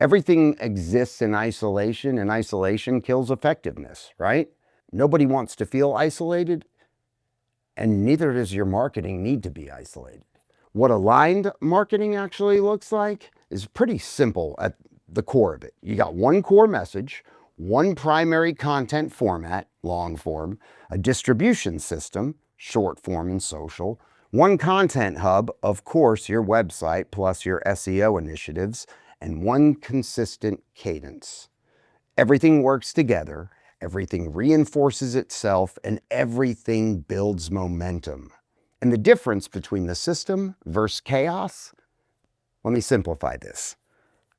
Everything exists in isolation, and isolation kills effectiveness, right? Nobody wants to feel isolated, and neither does your marketing need to be isolated. What aligned marketing actually looks like is pretty simple at the core of it. You got one core message, one primary content format, long form, a distribution system, short form and social, one content hub, of course, your website plus your SEO initiatives, and one consistent cadence. Everything works together, everything reinforces itself, and everything builds momentum. And the difference between the system versus chaos, let me simplify this.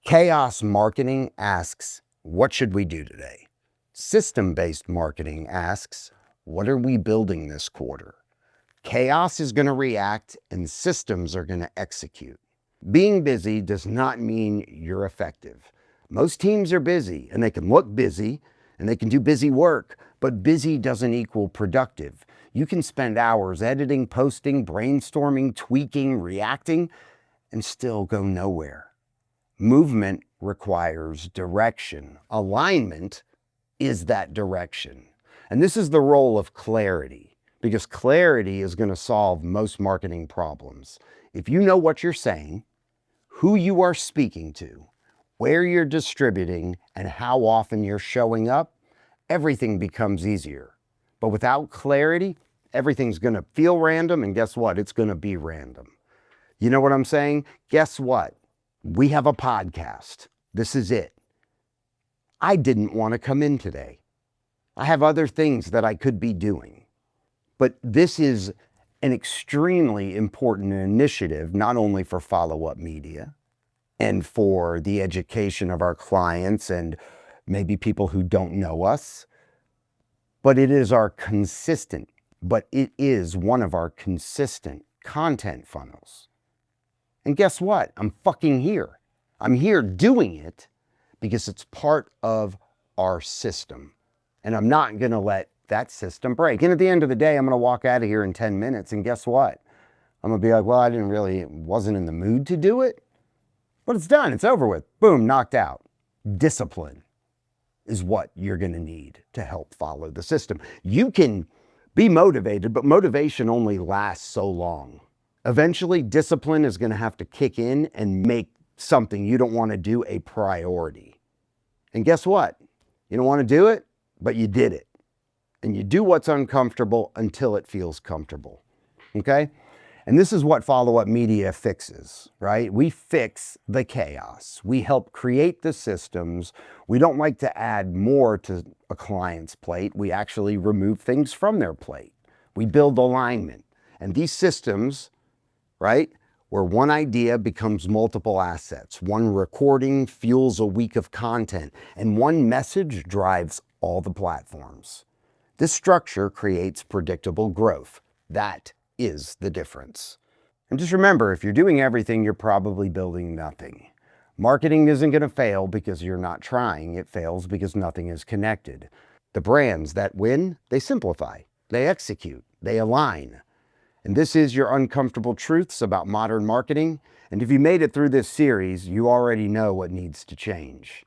Chaos marketing asks, what should we do today? System-based marketing asks, what are we building this quarter? Chaos is going to react and systems are going to execute. Being busy does not mean you're effective. Most teams are busy and they can look busy and they can do busy work, but busy doesn't equal productive. You can spend hours editing, posting, brainstorming, tweaking, reacting, and still go nowhere. Movement requires direction. Alignment is that direction. And this is the role of clarity, because clarity is going to solve most marketing problems. If you know what you're saying, who you are speaking to, where you're distributing, and how often you're showing up, everything becomes easier. But without clarity, everything's going to feel random, and guess what? It's going to be random. You know what I'm saying? Guess what? We have a podcast. This is it. I didn't want to come in today. I have other things that I could be doing. But this is an extremely important initiative, not only for Follow Up Media and for the education of our clients and maybe people who don't know us, but it is one of our consistent content funnels. And guess what? I'm fucking here. I'm here doing it because it's part of our system. And I'm not going to let that system break. And at the end of the day, I'm going to walk out of here in 10 minutes. And guess what? I'm going to be like, well, wasn't in the mood to do it. But it's done. It's over with. Boom, knocked out. Discipline is what you're going to need to help follow the system. You can be motivated, but motivation only lasts so long. Eventually, discipline is going to have to kick in and make something you don't want to do a priority. And guess what? You don't want to do it, but you did it. And you do what's uncomfortable until it feels comfortable. Okay? And this is what Follow Up Media fixes, right? We fix the chaos. We help create the systems. We don't like to add more to a client's plate. We actually remove things from their plate. We build alignment. And these systems, right, where one idea becomes multiple assets, one recording fuels a week of content, and one message drives all the platforms. This structure creates predictable growth. That is the difference. And just remember, if you're doing everything, you're probably building nothing. Marketing isn't going to fail because you're not trying. It fails because nothing is connected. The brands that win, they simplify, they execute, they align. And this is your uncomfortable truths about modern marketing. And if you made it through this series, you already know what needs to change.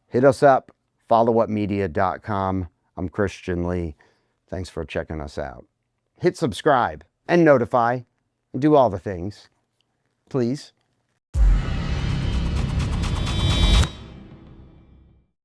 Hit us up, followupmedia.com. I'm Christian Lee. Thanks for checking us out. Hit subscribe and notify and do all the things, please.